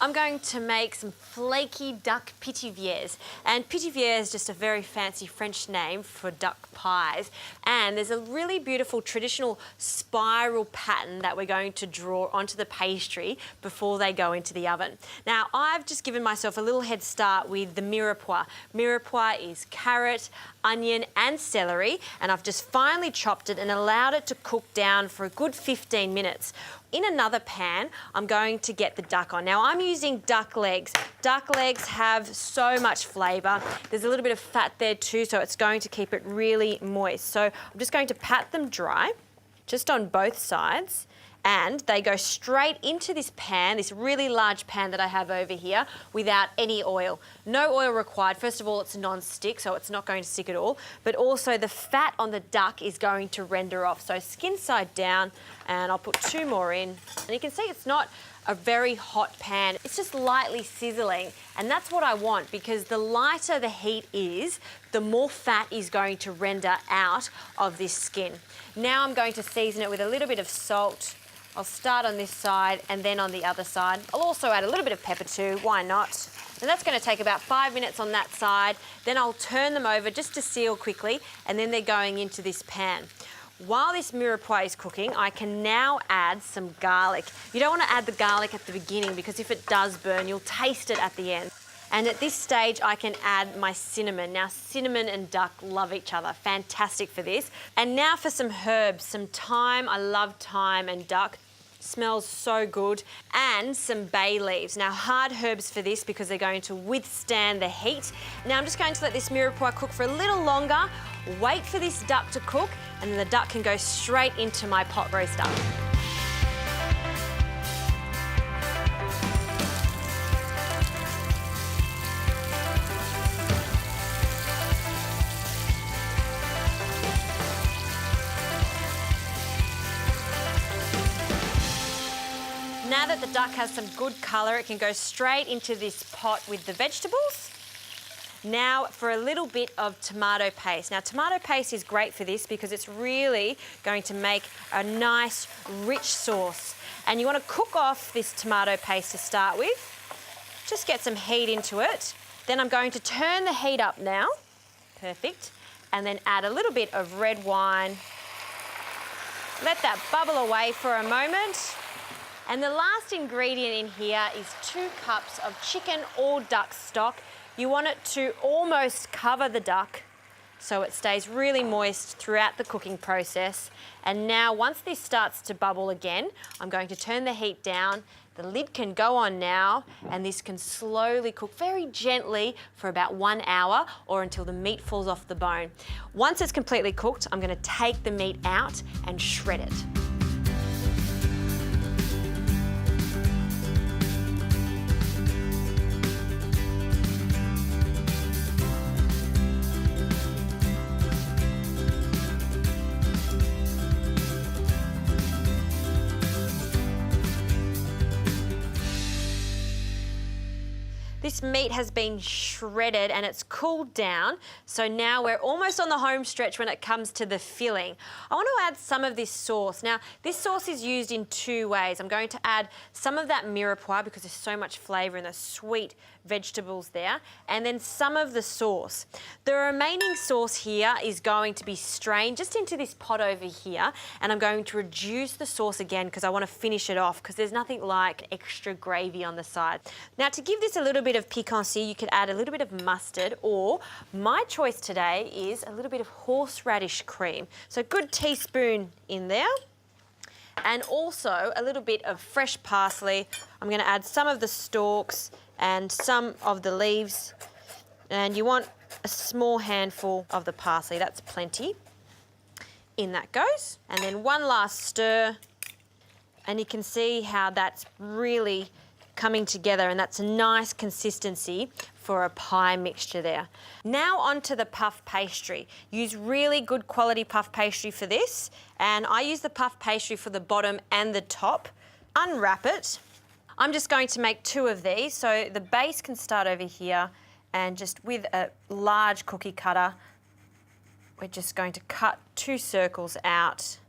I'm going to make some flaky duck pithiviers. And pithiviers is just a very fancy French name for duck pies. And there's a really beautiful traditional spiral pattern that we're going to draw onto the pastry before they go into the oven. Now, I've just given myself a little head start with the mirepoix. Mirepoix is carrot, onion and celery, and I've just finely chopped it and allowed it to cook down for a good 15 minutes. In another pan, I'm going to get the duck on. Now, I'm using duck legs. Duck legs have so much flavour. There's a little bit of fat there too, so it's going to keep it really moist. So I'm just going to pat them dry, just on both sides, and they go straight into this pan, this really large pan that I have over here, without any oil. No oil required. First of all, it's non-stick, so it's not going to stick at all. But also the fat on the duck is going to render off. So skin side down, and I'll put 2 more in. And you can see it's not a very hot pan. It's just lightly sizzling. And that's what I want, because the lighter the heat is, the more fat is going to render out of this skin. Now I'm going to season it with a little bit of salt. I'll start on this side and then on the other side. I'll also add a little bit of pepper too, why not? And that's going to take about 5 minutes on that side. Then I'll turn them over just to seal quickly, and then they're going into this pan. While this mirepoix is cooking, I can now add some garlic. You don't want to add the garlic at the beginning, because if it does burn, you'll taste it at the end. And at this stage, I can add my cinnamon. Now, cinnamon and duck love each other. Fantastic for this. And now for some herbs, some thyme. I love thyme and duck. Smells so good. And some bay leaves. Now, hard herbs for this because they're going to withstand the heat. Now, I'm just going to let this mirepoix cook for a little longer, wait for this duck to cook, and then the duck can go straight into my pot roaster. Now that the duck has some good colour, it can go straight into this pot with the vegetables. Now for a little bit of tomato paste. Now, tomato paste is great for this because it's really going to make a nice, rich sauce. And you want to cook off this tomato paste to start with. Just get some heat into it. Then I'm going to turn the heat up now. Perfect. And then add a little bit of red wine. Let that bubble away for a moment. And the last ingredient in here is 2 cups of chicken or duck stock. You want it to almost cover the duck so it stays really moist throughout the cooking process. And now, once this starts to bubble again, I'm going to turn the heat down. The lid can go on now, and this can slowly cook very gently for about 1 hour or until the meat falls off the bone. Once it's completely cooked, I'm going to take the meat out and shred it. This meat has been shredded and it's cooled down, so now we're almost on the home stretch when it comes to the filling. I want to add some of this sauce. Now, this sauce is used in 2 ways. I'm going to add some of that mirepoix because there's so much flavour in the sweet vegetables there, and then some of the sauce. The remaining sauce here is going to be strained just into this pot over here, and I'm going to reduce the sauce again because I want to finish it off, because there's nothing like extra gravy on the side. Now, to give this a little bit of piquancy, you could add a little bit of mustard, or my choice today is a little bit of horseradish cream. So a good teaspoon in there. And also a little bit of fresh parsley. I'm going to add some of the stalks and some of the leaves. And you want a small handful of the parsley, that's plenty. In that goes. And then one last stir. And you can see how that's really coming together, and that's a nice consistency for a pie mixture there. Now onto the puff pastry. Use really good quality puff pastry for this, and I use the puff pastry for the bottom and the top. Unwrap it. I'm just going to make 2 of these, so the base can start over here, and just with a large cookie cutter, we're just going to cut 2 circles out.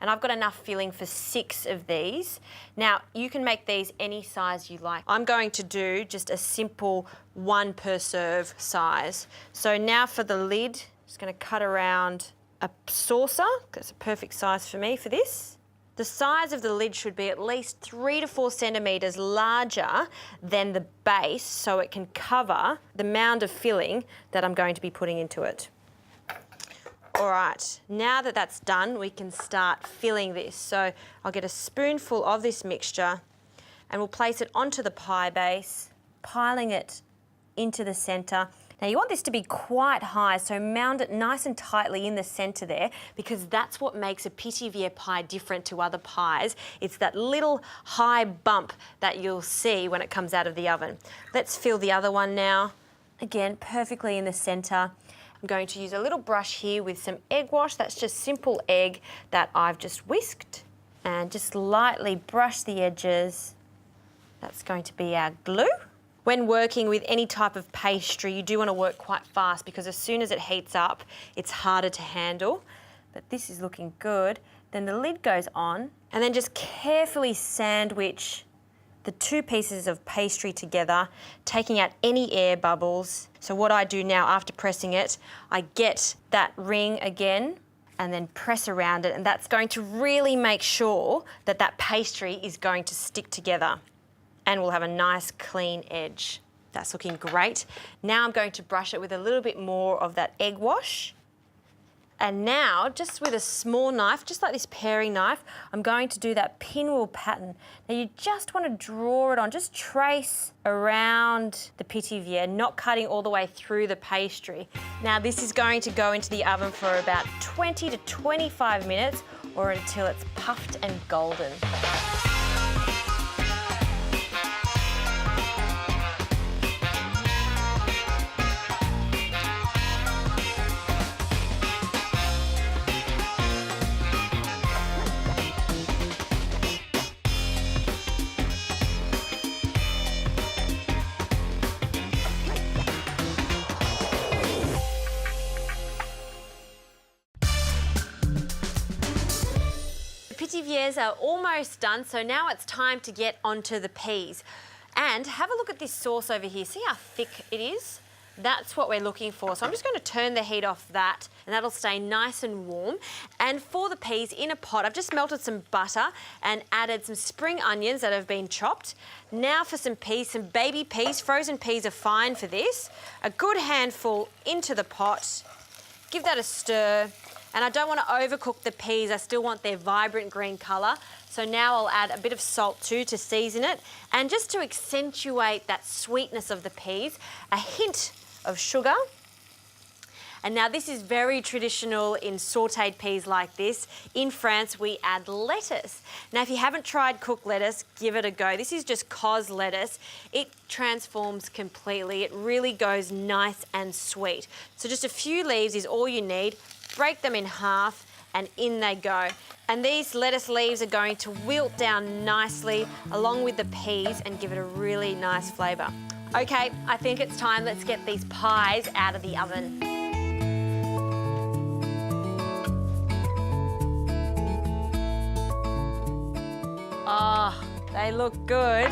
And I've got enough filling for 6 of these. Now, you can make these any size you like. I'm going to do just a simple 1 per serve size. So now for the lid, just going to cut around a saucer. That's a perfect size for me for this. The size of the lid should be at least 3 to 4 centimetres larger than the base so it can cover the mound of filling that I'm going to be putting into it. All right, now that that's done, we can start filling this. So I'll get a spoonful of this mixture and we'll place it onto the pie base, piling it into the centre. Now you want this to be quite high, so mound it nice and tightly in the centre there, because that's what makes a Pithiviers pie different to other pies. It's that little high bump that you'll see when it comes out of the oven. Let's fill the other one now. Again, perfectly in the centre. I'm going to use a little brush here with some egg wash. That's just simple egg that I've just whisked, and just lightly brush the edges. That's going to be our glue. When working with any type of pastry, you do want to work quite fast, because as soon as it heats up, it's harder to handle. But this is looking good. Then the lid goes on, and then just carefully sandwich the 2 pieces of pastry together, taking out any air bubbles. So what I do now after pressing it, I get that ring again and then press around it, and that's going to really make sure that that pastry is going to stick together and we'll have a nice clean edge. That's looking great. Now I'm going to brush it with a little bit more of that egg wash. And now, just with a small knife, just like this paring knife, I'm going to do that pinwheel pattern. Now you just want to draw it on, just trace around the Pithiviers, not cutting all the way through the pastry. Now this is going to go into the oven for about 20 to 25 minutes, or until it's puffed and golden. Pithiviers are almost done, so now it's time to get onto the peas. And have a look at this sauce over here. See how thick it is? That's what we're looking for. So I'm just going to turn the heat off that, and that'll stay nice and warm. And for the peas, in a pot, I've just melted some butter and added some spring onions that have been chopped. Now for some peas, some baby peas. Frozen peas are fine for this. A good handful into the pot. Give that a stir. And I don't want to overcook the peas. I still want their vibrant green colour. So now I'll add a bit of salt too to season it. And just to accentuate that sweetness of the peas, a hint of sugar. And now this is very traditional in sautéed peas like this. In France, we add lettuce. Now, if you haven't tried cooked lettuce, give it a go. This is just cos lettuce. It transforms completely. It really goes nice and sweet. So just a few leaves is all you need. Break them in half and in they go. And these lettuce leaves are going to wilt down nicely along with the peas and give it a really nice flavour. Okay, I think it's time. Let's get these pies out of the oven. Oh, they look good.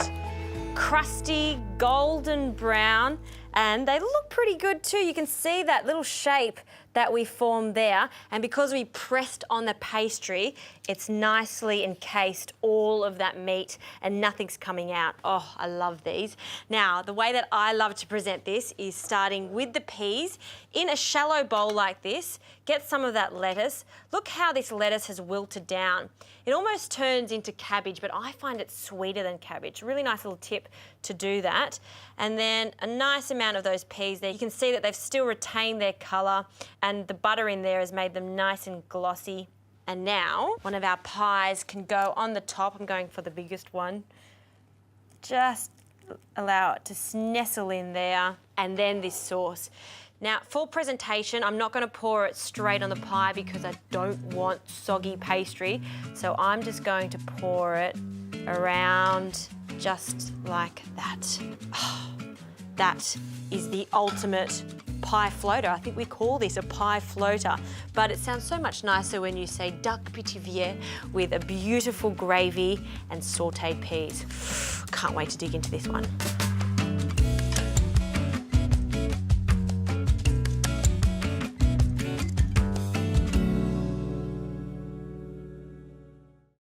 Crusty, golden brown, and they look pretty good too. You can see that little shape that we formed there, and because we pressed on the pastry, it's nicely encased all of that meat and nothing's coming out. Oh, I love these. Now, the way that I love to present this is starting with the peas in a shallow bowl like this. Get some of that lettuce. Look how this lettuce has wilted down. It almost turns into cabbage, but I find it sweeter than cabbage. Really nice little tip to do that. And then a nice amount of those peas there. You can see that they've still retained their colour, and the butter in there has made them nice and glossy. And now one of our pies can go on the top. I'm going for the biggest one. Just allow it to nestle in there, and then this sauce. Now, for presentation, I'm not going to pour it straight on the pie because I don't want soggy pastry. So I'm just going to pour it around just like that. Oh, that is the ultimate pie floater. I think we call this a pie floater, but it sounds so much nicer when you say duck pithiviers with a beautiful gravy and sautéed peas. Can't wait to dig into this one.